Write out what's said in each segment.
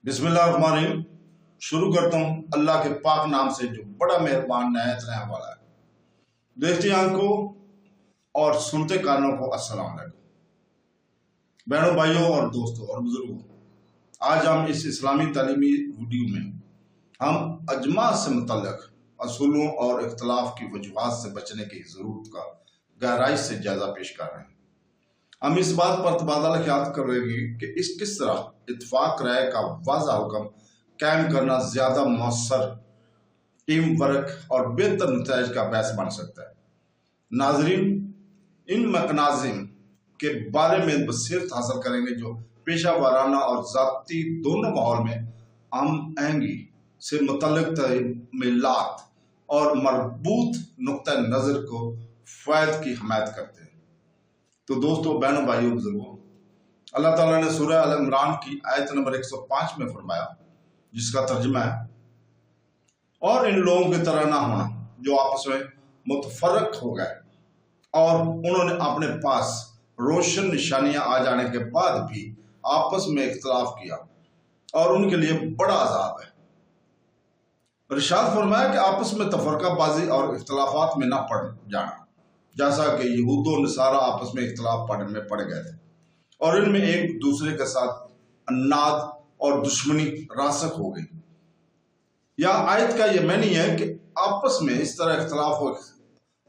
बिस्मिल्लाहिर्रहमानिर्रहीम। शुरू करता हूँ अल्लाह के पाक नाम से जो बड़ा मेहरबान नहायत रहने वाला है। देखती आंखों और सुनते कानों को अस्सलाम वालेकुम। बहनों, भाइयों और दोस्तों और बुजुर्गों, आज हम इस इस्लामी तालीमी वीडियो में हम अजमा से मुतल्लिक असूलों और इख्तलाफ की वजूहात से बचने की ज़रूरत का गहराई से जायजा पेश कर रहे हैं। हम इस बात पर तबादला ख्याल करेंगे कि किस तरह इत्फाक राय का वाज़ा हुक्म कायम करना ज़्यादा मौसर टीम वर्क और बेहतर नतीज का बहस बन सकता है। नाजरीन, इन मैकेनिज़्म के बारे में बसीरत हासिल करेंगे जो पेशा वाराना और ज़ाती दोनों माहौल में हम आहंगी से मुतल्लिक तमीलात और मरबूत नुक्ता नज़र को फ़ायद की हमायत करते हैं। तो दोस्तों, बहनों, भाइयों, बुजुर्गों, अल्लाह ताला ने सूरह अल इमरान की आयत नंबर 105 में फरमाया, जिसका तर्जुमा है, और इन लोगों की तरह ना होना जो आपस में मुतफर्रक हो गए और उन्होंने अपने पास रोशन निशानियां आ जाने के बाद भी आपस में इख्तलाफ किया और उनके लिए बड़ा अजाब है। इरशाद फरमाया कि आपस में तफरकाबाजी और इख्तलाफात में ना पड़ जाना, जैसा कि यहूद और नसारा आपस में इख्तलाफ में पड़ गए थे और इनमें एक दूसरे के साथ अन्नाद और दुश्मनी रासक हो गई। या आयत का यह मैनी है कि आपस में इस तरह इख्तलाफ और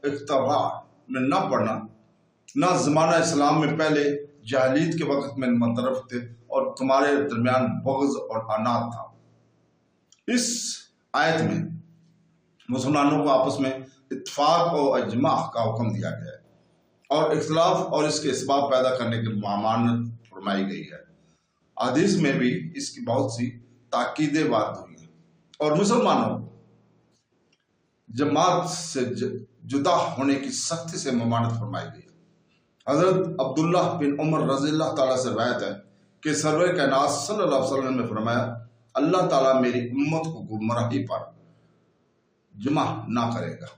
इख्तलाफ में ना पड़ना ना ज़माना इस्लाम में पहले जाहिलियत के वक्त में मुतरफ थे और तुम्हारे दरमियान बग़ज़ और अनाद था। इस आयत में मुसलमानों को आपस में इत्फाक और अजमा का हुक्म दिया गया है और इख्तलाफ और इसके इसबाब पैदा करने की मामानत फरमाई गई है। हदीस में भी इसकी बहुत सी ताकीदें बात हुई है और मुसलमानों को जमात से जुदा होने की सख्ती से ममानत फरमाई गई है। हजरत अब्दुल्ला बिन उमर रज़ियल्लाहु ताला से रवायत है कि सरवर कायनात सल्लल्लाहु अलैहि वसल्लम ने फरमाया, अल्लाह ताला मेरी उम्मत को गुमराही पर जमा ना करेगा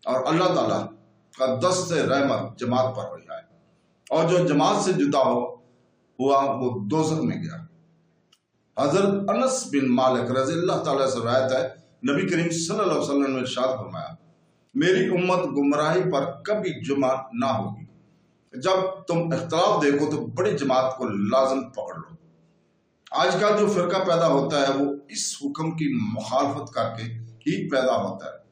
और अल्लाह ताला का दस्त रहमत जमात पर हो जाए, और जो जमात से जुदा हुआ वो दोज़ख में गया। हजरत अनस बिन मालिक रज़ियल्लाहु ताला से रवायत है, नबी करीम सल्लल्लाहु अलैहि वसल्लम ने इरशाद फरमाया, मेरी उम्मत गुमराही पर कभी जुमा ना होगी। जब तुम इख्तलाफ देखो तो बड़ी जमात को लाजम पकड़ लो। आज का जो फिरका पैदा होता है वो इस हुक्म की मुखालफत करके ही पैदा होता है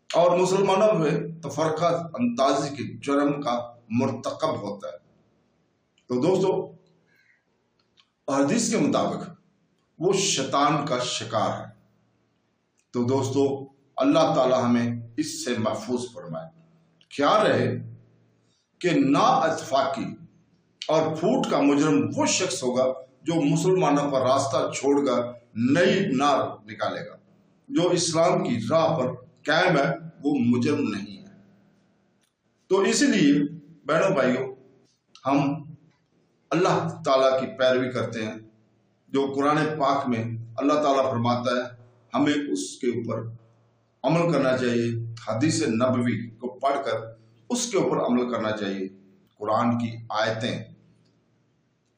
और मुसलमानों में तफरका अंदाजी के जुर्म का मुर्तकब होता है। तो दोस्तों, हदीस के मुताबिक वो शैतान का शिकार है। तो दोस्तों, अल्लाह ताला हमें इससे महफूज फरमाए। ख्याल रहे कि ना इत्तफाकी और फूट का मुजरम वो शख्स होगा जो मुसलमानों का रास्ता छोड़कर नई नार निकालेगा। जो इस्लाम की राह पर कायम है वो मुजरम नहीं है। तो इसीलिए बहनों भाइयों, हम अल्लाह ताला की पैरवी करते हैं। जो कुरान पाक में अल्लाह ताला फरमाता है, हमें उसके ऊपर अमल करना चाहिए। हदीस नबवी को पढ़कर उसके ऊपर अमल करना चाहिए। कुरान की आयतें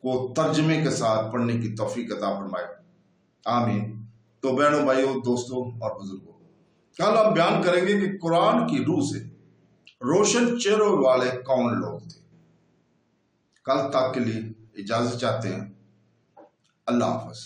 को तर्जमे के साथ पढ़ने की तौफीक अता फरमाए, आमीन। तो बहनों, भाइयों, दोस्तों और बुजुर्गों, कल हम बयान करेंगे कि कुरान की रूह से रोशन चेहरों वाले कौन लोग थे। कल तक के लिए इजाजत चाहते हैं। अल्लाह हाफ़िज़।